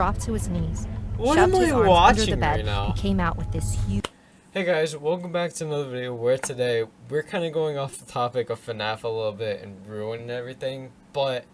dropped to his knees, What shoved am his I arms under the watching bed, right now? and came out with this huge... Hey guys, welcome back to another video where today we're kind of going off the topic of FNAF a little bit and ruining everything, but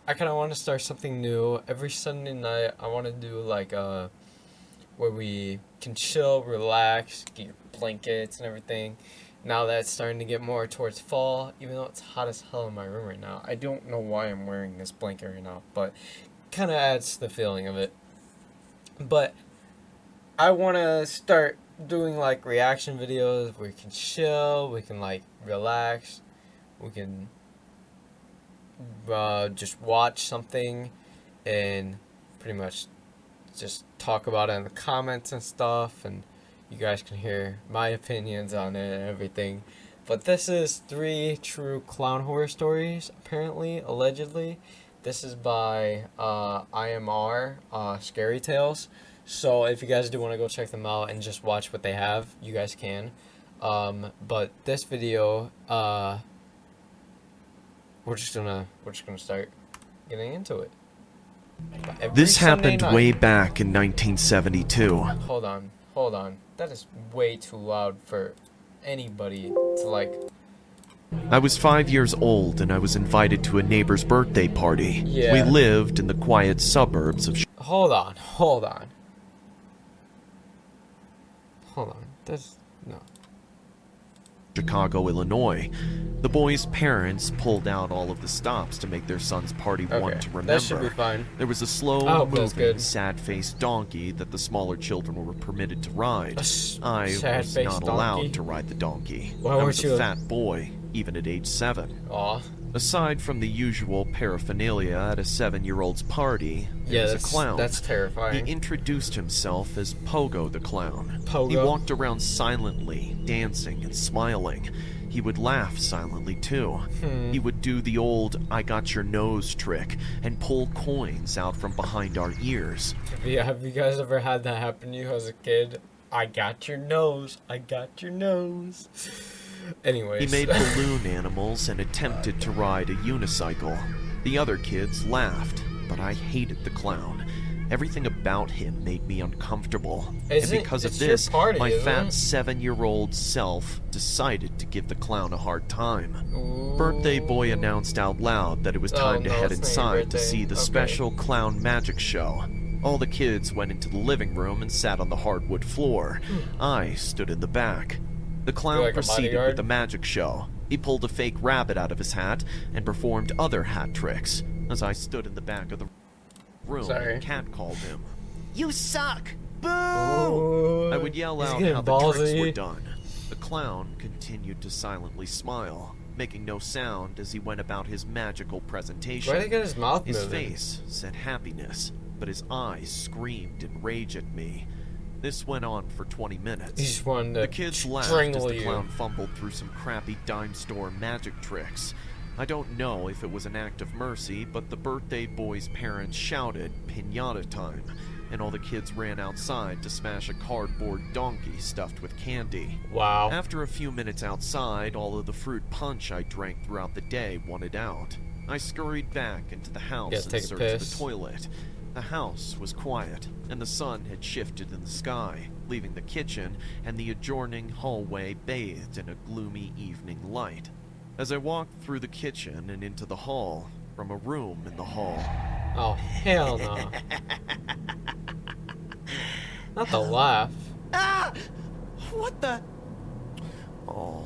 I kind of want to start something new. Every Sunday night I want to do like where we can chill, relax, get your blankets and everything. Now that it's starting to get more towards fall, even though it's hot as hell in my room right now. I don't know why I'm wearing this blanket right now, but kind of adds to the feeling of it. But I want to start doing like reaction videos where we can chill, we can like relax, we can just watch something and pretty much just talk about it in the comments and stuff, and you guys can hear my opinions on it and everything. But this is 3 true clown horror stories, apparently, allegedly. This is by IMR Scary Tales. So if you guys do want to go check them out and just watch what they have, you guys can. But this video, we're just gonna start getting into it. This happened way back in 1972. Hold on. That is way too loud for anybody to like. I was 5 years old and I was invited to a neighbor's birthday party. Yeah. We lived in the quiet suburbs of Hold on. That's no. Chicago, Illinois. The boys' parents pulled out all of the stops to make their son's party one to remember. That should be fine. There was a slow-moving, sad-faced donkey that the smaller children were permitted to ride. I was not allowed to ride the donkey. Why I weren't was you a fat boy, even at age 7. Aw. Aside from the usual paraphernalia at a 7-year-old's party, there was a clown. That's terrifying. He introduced himself as Pogo the Clown. Pogo? He walked around silently, dancing and smiling. He would laugh silently too. He would do the old "I got your nose" trick and pull coins out from behind our ears. Have you guys ever had that happen to you as a kid? I got your nose. I got your nose. Anyways. He made balloon animals and attempted to ride a unicycle. The other kids laughed, but I hated the clown. Everything about him made me uncomfortable. And because of this, my fat 7-year-old self decided to give the clown a hard time. Ooh. Birthday boy announced out loud that it was time to head inside to see the special clown magic show. All the kids went into the living room and sat on the hardwood floor. I stood in the back. The clown proceeded with the magic show. He pulled a fake rabbit out of his hat and performed other hat tricks. As I stood in the back of the room, a cat called him. "You suck! Boo!" I would yell out how the tricks were done. The clown continued to silently smile, making no sound as he went about his magical presentation. Why did he get his mouth moving? His face said happiness, but his eyes screamed in rage at me. This went on for 20 minutes. He just wanted to the kids laughed as the clown fumbled through some crappy dime store magic tricks. I don't know if it was an act of mercy, but the birthday boy's parents shouted, "Piñata time," and all the kids ran outside to smash a cardboard donkey stuffed with candy. Wow. After a few minutes outside, all of the fruit punch I drank throughout the day wanted out. I scurried back into the house and searched the toilet. The house was quiet, and the sun had shifted in the sky, leaving the kitchen and the adjoining hallway bathed in a gloomy evening light. As I walked through the kitchen and into the hall, from a room in the hall... Oh, hell no. Not the laugh. Ah! What the... Oh,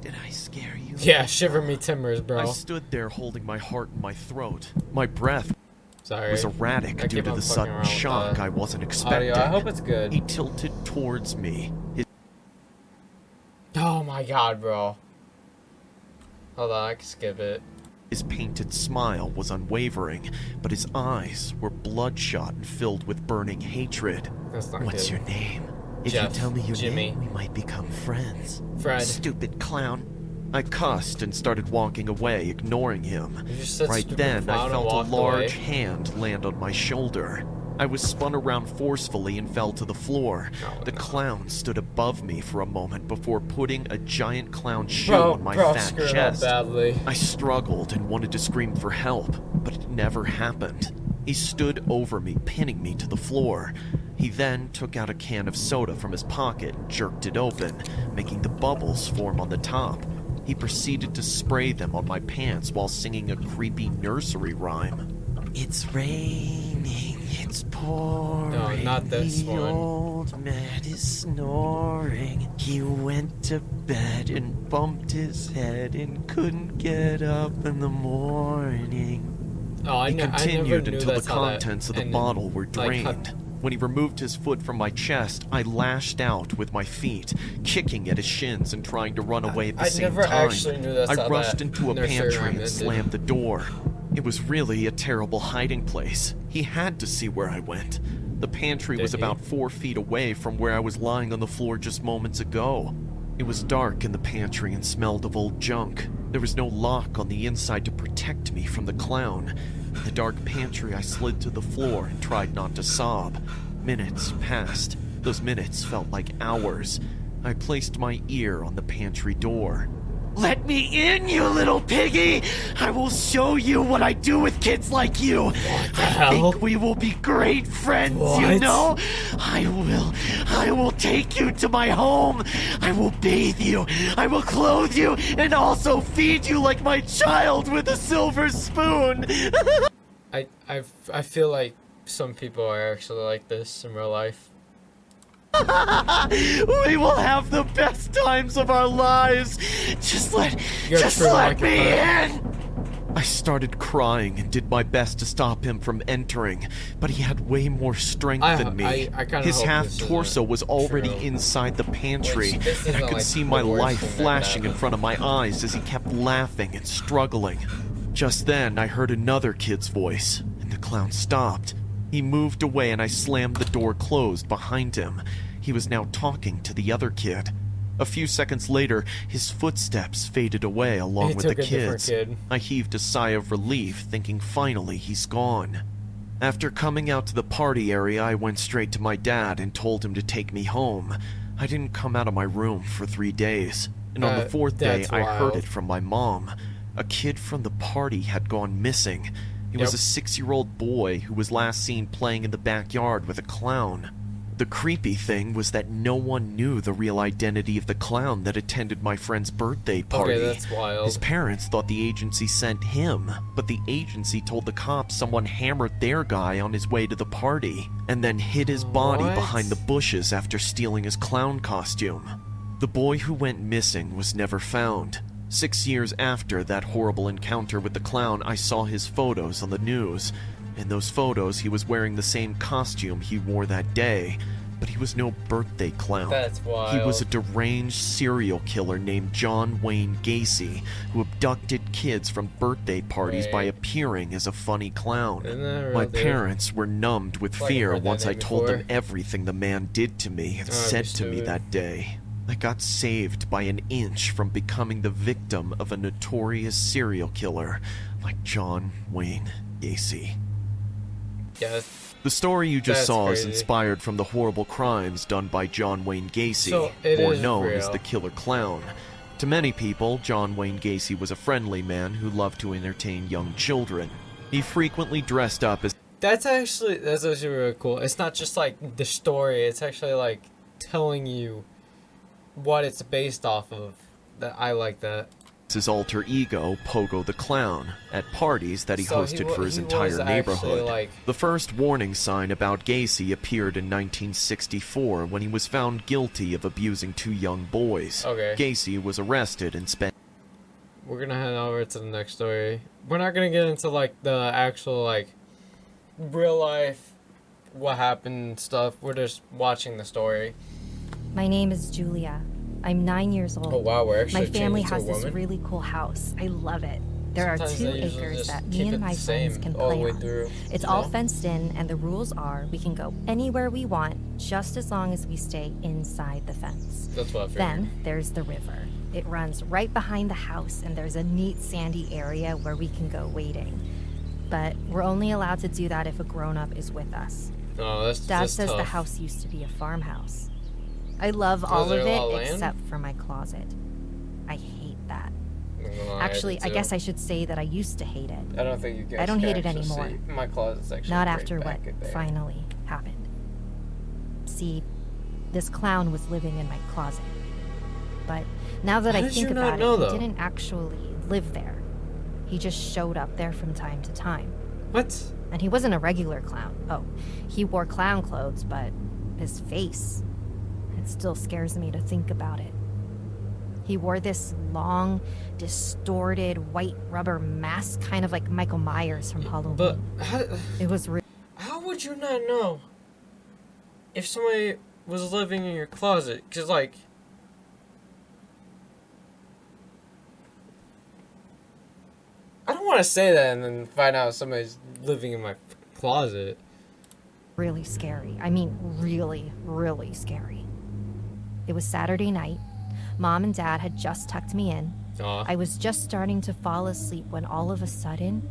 did I scare you? Yeah, shiver me timbers, bro. I stood there holding my heart in my throat. My breath... Sorry. was erratic due to the sudden shock I wasn't expecting. Audio. I hope it's good. He tilted towards me. Oh my god, bro. Hold on, I can skip it. His painted smile was unwavering, but his eyes were bloodshot and filled with burning hatred. That's not What's good. your name? If Jeff, you tell me your Jimmy. name, we might become friends. Fred. Stupid clown. I cussed and started walking away, ignoring him. Right then, I felt a large hand land on my shoulder. I was spun around forcefully and fell to the floor. The clown stood above me for a moment before putting a giant clown shoe on my fat chest. I struggled and wanted to scream for help, but it never happened. He stood over me, pinning me to the floor. He then took out a can of soda from his pocket and jerked it open, making the bubbles form on the top. He proceeded to spray them on my pants while singing a creepy nursery rhyme. It's raining, it's pouring. No, not this the one. Old man is snoring. He went to bed and bumped his head and couldn't get up in the morning. Oh, He continued until the that's how that contents of the ended. bottle were Like, drained. When he removed his foot from my chest, I lashed out with my feet, kicking at his shins and trying to run away at the same never time. actually knew that's I how rushed that into a nursery pantry rhyme and ended. slammed the door. It was really a terrible hiding place. He had to see where I went. The pantry was Did he? about 4 feet away from where I was lying on the floor just moments ago. It was dark in the pantry and smelled of old junk. There was no lock on the inside to protect me from the clown. In the dark pantry, I slid to the floor and tried not to sob. Minutes passed. Those minutes felt like hours. I placed my ear on the pantry door. Let me in, you little piggy! I will show you what I do with kids like you! What the I hell? think we will be great friends, What? you know? I will take you to my home! I will bathe you! I will clothe you! And also feed you like my child with a silver spoon! I feel like some people are actually like this in real life. We will have the best times of our lives. Just let me in. I started crying and did my best to stop him from entering, but he had way more strength than me. I kinda His hope half this torso isn't was already true. inside the pantry, Which, this and I isn't, could like, see the my worst life thing that could flashing in happen. front of my eyes as he kept laughing and struggling. Just then, I heard another kid's voice, and the clown stopped. He moved away and I slammed the door closed behind him. He was now talking to the other kid. A few seconds later, his footsteps faded away along He with the took a different kids. kid. I heaved a sigh of relief, thinking finally he's gone. After coming out to the party area, I went straight to my dad and told him to take me home. I didn't come out of my room for 3 days. And on the 4th day, That's I heard wild. it from my mom. A kid from the party had gone missing. He was a 6-year-old boy who was last seen playing in the backyard with a clown. The creepy thing was that no one knew the real identity of the clown that attended my friend's birthday party. Okay, that's wild. His parents thought the agency sent him, but the agency told the cops someone hammered their guy on his way to the party, and then hid his body What? behind the bushes after stealing his clown costume. The boy who went missing was never found. 6 years after that horrible encounter with the clown, I saw his photos on the news. In those photos, he was wearing the same costume he wore that day, but he was no birthday clown. That's wild. He was a deranged serial killer named John Wayne Gacy, who abducted kids from birthday parties by Wait. appearing as a funny clown. Isn't that a real My dude? parents were numbed with Like, I've fear heard that once I name told them before. everything the man did to me and Oh, said you to me stupid. that day. I got saved by an inch from becoming the victim of a notorious serial killer like John Wayne Gacy. Yeah. The story you just That's saw is crazy. inspired from the horrible crimes done by John Wayne Gacy, So, it or is known as real. the Killer Clown. To many people, John Wayne Gacy was a friendly man who loved to entertain young children. He frequently dressed up as That's actually really cool. It's not just like the story, it's actually like telling you what it's based off of. That I like that. his alter ego, Pogo the Clown, at parties that he So hosted wa- for his he entire was actually, neighborhood. like- The first warning sign about Gacy appeared in 1964 when he was found guilty of abusing 2 young boys. Okay. Gacy was arrested and spent We're gonna head over to the next story. We're not gonna get into like the actual like real life what happened and stuff. We're just watching the story. My name is Julia. I'm 9 years old. Oh wow, we're actually My family changing to a has this woman? really cool house. I love it. There are Sometimes 2 they usually acres just that keep me it and my the friends same can all the play way on. through, It's you all know? fenced in, and the rules are we can go anywhere we want, just as long as we stay inside the fence. That's what I figured. Then there's the river. It runs right behind the house, and there's a neat sandy area where we can go wading. But we're only allowed to do that if a grown-up is with us. Oh, that's Dad just says the tough. house used to be a farmhouse. I love all there of a lot of it land? except for my closet. I hate that. gonna lie. Actually, I guess I should say that I used to hate it. I don't think you guys I don't can hate it actually anymore. see. My closet's actually Not right after what back in there. finally happened. See, this clown was living in my closet. But now that How I did think you not about know, it, though? he didn't actually live there. He just showed up there from time to time. What? And he wasn't a regular clown. Oh, he wore clown clothes, but his face, it still scares me to think about it. He wore this long, distorted white rubber mask, kind of like Michael Myers from Halloween. But It was how would you not know if somebody was living in your closet? Because, like, I don't want to say that and then find out somebody's living in my closet. really scary. I mean, really, really scary. It was Saturday night. Mom and Dad had just tucked me in. Aw. I was just starting to fall asleep when all of a sudden,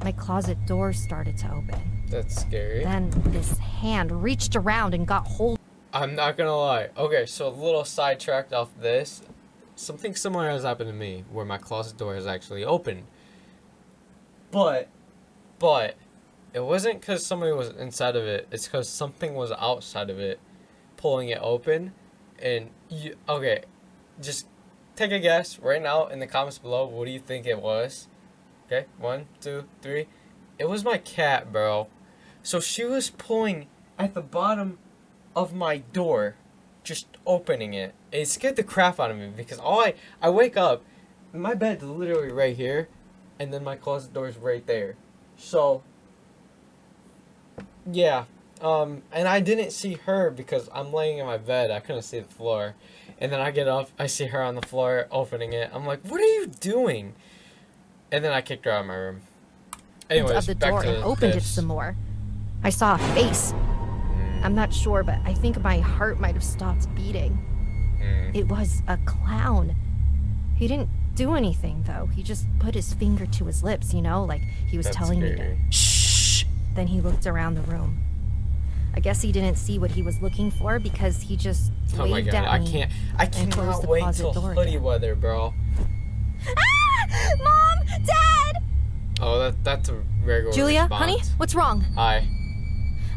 my closet door started to open. That's scary. Then this hand reached around and got hold. I'm not gonna lie. Okay, so a little sidetracked off this. Something similar has happened to me where my closet door is actually open. But it wasn't because somebody was inside of it. It's because something was outside of it, pulling it open. And okay, just take a guess right now in the comments below. What do you think it was? Okay, 1, 2, 3. It was my cat, bro. So she was pulling at the bottom of my door, just opening it. It scared the crap out of me because I wake up, my bed's literally right here, and then my closet door is right there. So yeah, and I didn't see her because I'm laying in my bed. I couldn't see the floor, and then I get up, I see her on the floor opening it. I'm like, "What are you doing?" And then I kicked her out of my room. Anyways, of the back door to and opened this. it some more. I saw a face. I'm not sure, but I think my heart might have stopped beating. It was a clown. He didn't do anything, though. He just put his finger to his lips, you know, like he was That's telling me to. scary. Shh! Then he looked around the room. I guess he didn't see what he was looking for because he just Oh my waved god, at I me. cannot closed the wait closet till door hoodie again. weather, bro. Ah! Mom! Dad! Oh, that's a regular Julia, response. honey, what's wrong? Hi.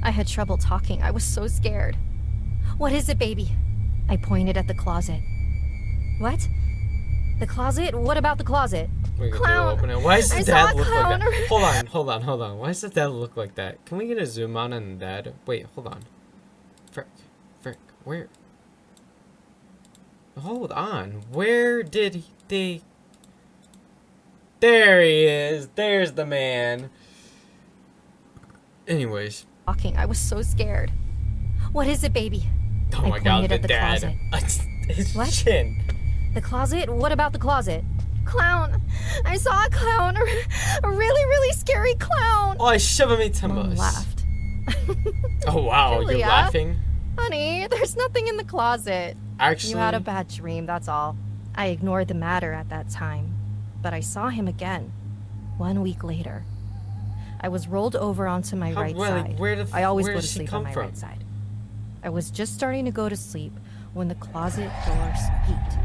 I had trouble talking. I was so scared. What is it, baby? I pointed at the closet. What? The closet? What about the closet? We can Clown. open it. Why does I the saw dad a look like clown. that? Hold on. Why does the dad look like that? Can we get a zoom out on the dad? Wait, hold on. Frick. Where? Hold on. Where did they... There he is. There's the man. Anyways. Talking. I was so scared. What is it, baby? Oh I my god, pointed the at the dad. closet. His What? chin. The closet? What about the closet? Clown. I saw a clown. A really, really scary clown. Oh, I shiver me Mom timbers. laughed. Oh wow, you're Julia? laughing? Honey, there's nothing in the closet. Actually, You had a bad dream, that's all. I ignored the matter at that time, but I saw him again, 1 week later. I was rolled over onto my right side. I always go to does he sleep on come my from? right side. I was just starting to go to sleep when the closet door squeaked.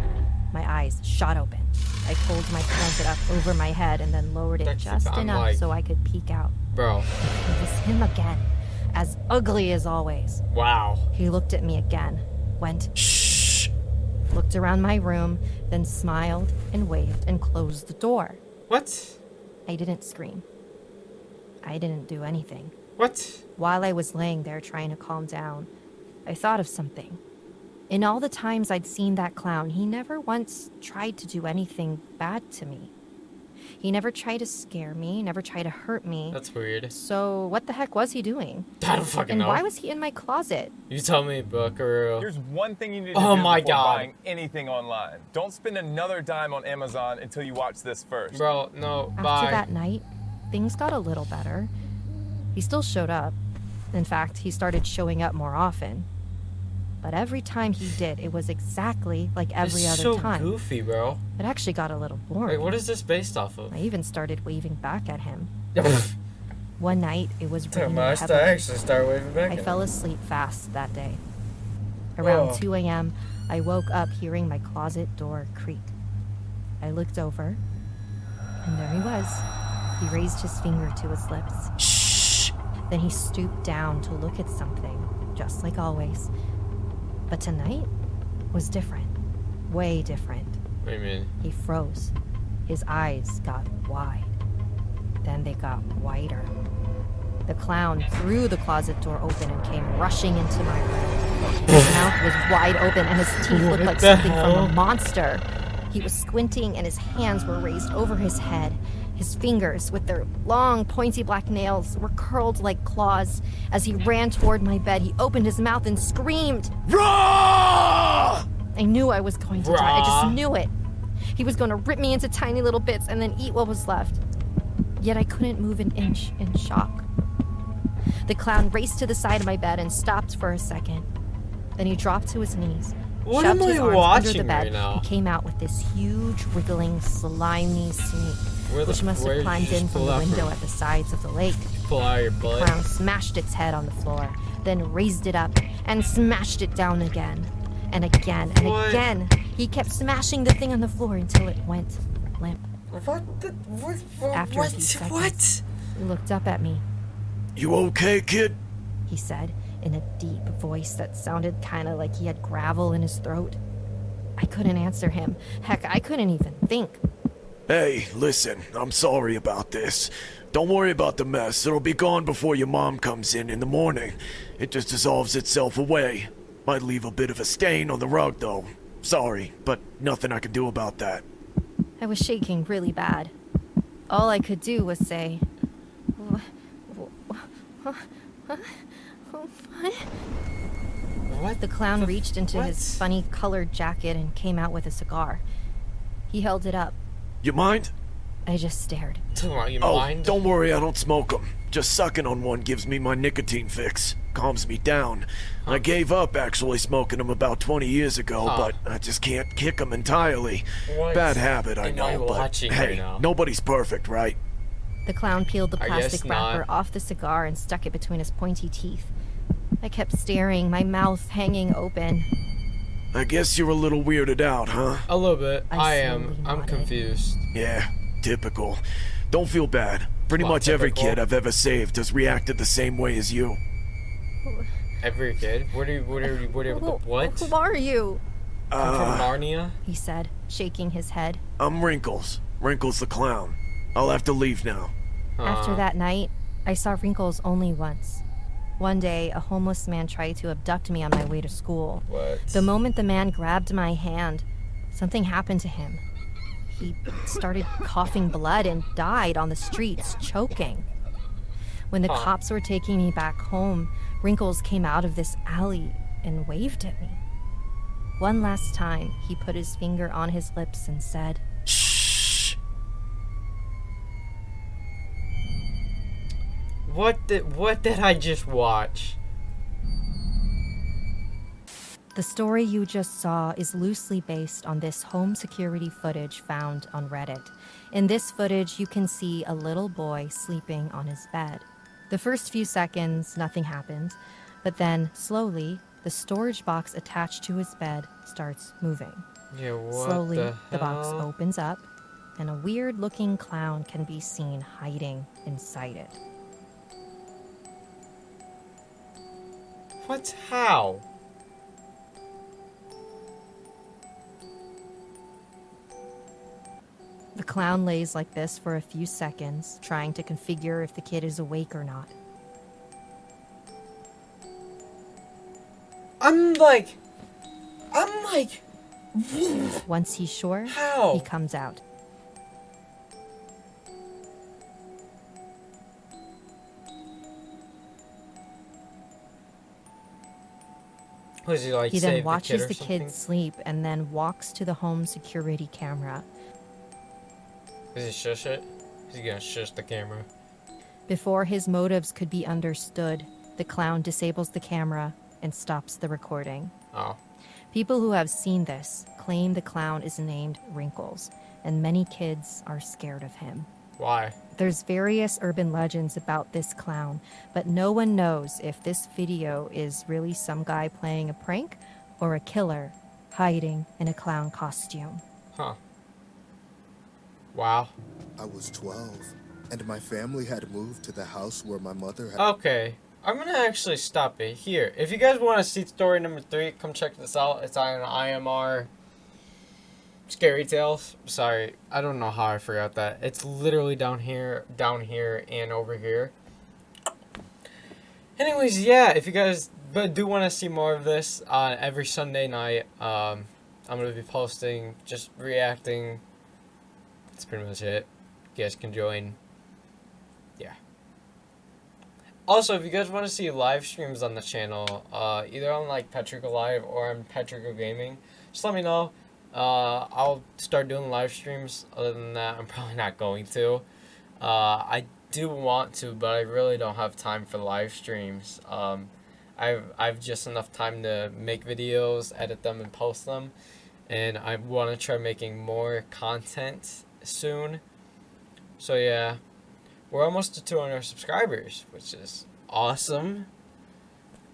My eyes shot open. I pulled my blanket up over my head and then lowered it just I'm enough like- so I could peek out. Bro, It was him again, as ugly as always. wow. He looked at me again, went, Shh! looked around my room, then smiled and waved and closed the door. What? I didn't scream. I didn't do anything. What? While I was laying there trying to calm down, I thought of something. In all the times I'd seen that clown, he never once tried to do anything bad to me. He never tried to scare me, never tried to hurt me. That's weird. So what the heck was he doing? I don't fucking And know. why was he in my closet? You tell me, Buckaroo. Here's one thing you need to Oh do my before God. buying anything online. Don't spend another dime on Amazon until you watch this first. Bro, no, After bye. that night, things got a little better. He still showed up. In fact, he started showing up more often. But every time he did, it was exactly like every It's other so time. goofy, bro. It actually got a little boring. Wait, what is this based off of? I even started waving back at him. One night, it was raining I heavily. actually started waving back. I fell asleep fast that day. Around Oh. 2 a.m., I woke up hearing my closet door creak. I looked over, And there he was. He raised his finger to his lips. Shh! Then he stooped down to look at something, just like always. But tonight was different. Way different. What do you mean? He froze. His eyes got wide. Then they got wider. The clown threw the closet door open and came rushing into my room. His mouth was wide open and his teeth looked like something from a monster. He was squinting and his hands were raised over his head. His fingers, with their long, pointy black nails, were curled like claws. As he ran toward my bed, he opened his mouth and screamed. Raw! I knew I was going to die. I just knew it. He was going to rip me into tiny little bits and then eat what was left. Yet I couldn't move an inch in shock. The clown raced to the side of my bed and stopped for a second. Then he dropped to his knees, shoved his arms under the bed, and came out with this huge, wriggling, slimy snake, which must have climbed in from the window at the sides of the lake. Pull out your butt. The clown smashed its head on the floor, then raised it up and smashed it down again. And again and again. He kept smashing the thing on the floor until it went limp. After a few seconds, he looked up at me. You okay, kid? He said in a deep voice that sounded kind of like he had gravel in his throat. I couldn't answer him. Heck, I couldn't even think. Hey, listen, I'm sorry about this. Don't worry about the mess. It'll be gone before your mom comes in the morning. It just dissolves itself away. Might leave a bit of a stain on the rug, though. Sorry, but nothing I can do about that. I was shaking really bad. All I could do was say, What? The clown reached into his funny colored jacket and came out with a cigar. He held it up. You mind? I just stared. You mind? Don't worry, I don't smoke them. Just sucking on one gives me my nicotine fix. Calms me down. I gave up actually smoking them about 20 years ago, but I just can't kick them entirely. Bad habit, I know, but hey, nobody's perfect, right? The clown peeled the plastic wrapper off the cigar and stuck it between his pointy teeth. I kept staring, my mouth hanging open. I guess you're a little weirded out, huh? A little bit. I am. I'm nodded. confused. Yeah, typical. Don't feel bad. Pretty much every kid I've ever saved has reacted the same way as you. Every kid? What? Who are you? I'm from Narnia? He said, shaking his head. I'm Wrinkles. Wrinkles the clown. I'll have to leave now. After that night, I saw Wrinkles only once. One day, a homeless man tried to abduct me on my way to school. What? The moment the man grabbed my hand, something happened to him. He started coughing blood and died on the streets, choking. When the cops were taking me back home, Wrinkles came out of this alley and waved at me. One last time, he put his finger on his lips and said, Shh. What did I just watch? The story you just saw is loosely based on this home security footage found on Reddit. In this footage, you can see a little boy sleeping on his bed. The first few seconds, nothing happened, but then, slowly, the storage box attached to his bed starts moving. Yeah, what Slowly, the box hell? opens up, and a weird-looking clown can be seen hiding inside it. What? How? The clown lays like this for a few seconds, trying to configure if the kid is awake or not. I'm like... Once he's sure, How? he comes out. Was he like He then save watches the kid sleep and then walks to the home security camera. Is he shush it? Is he gonna shush the camera? Before his motives could be understood, the clown disables the camera and stops the recording. Oh. People who have seen this claim the clown is named Wrinkles, and many kids are scared of him. Why? There's various urban legends about this clown, but no one knows if this video is really some guy playing a prank or a killer hiding in a clown costume. Huh. Wow. I was 12, and my family had moved to the house where my mother had... Okay. I'm gonna actually stop it here. If you guys want to see story number 3, come check this out. It's on IMR Scary Tales. Sorry, I don't know how I forgot that. It's literally down here, and over here. Anyways, yeah, if you guys do want to see more of this every Sunday night, I'm going to be posting, just reacting. That's pretty much it. You guys can join. Yeah. Also, if you guys want to see live streams on the channel, either on like Patrico Live or on Patrico Gaming, just let me know. I'll start doing live streams. Other than that, I'm probably not going to. I do want to, but I really don't have time for live streams. I've just enough time to make videos, edit them, and post them, and I want to try making more content soon. So yeah, we're almost to 200 subscribers, which is awesome.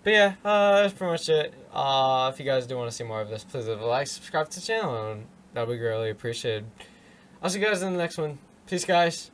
But yeah, that's pretty much it. If you guys do want to see more of this, please leave a like, subscribe to the channel, and that'll be greatly appreciated. I'll see you guys in the next one. Peace, guys.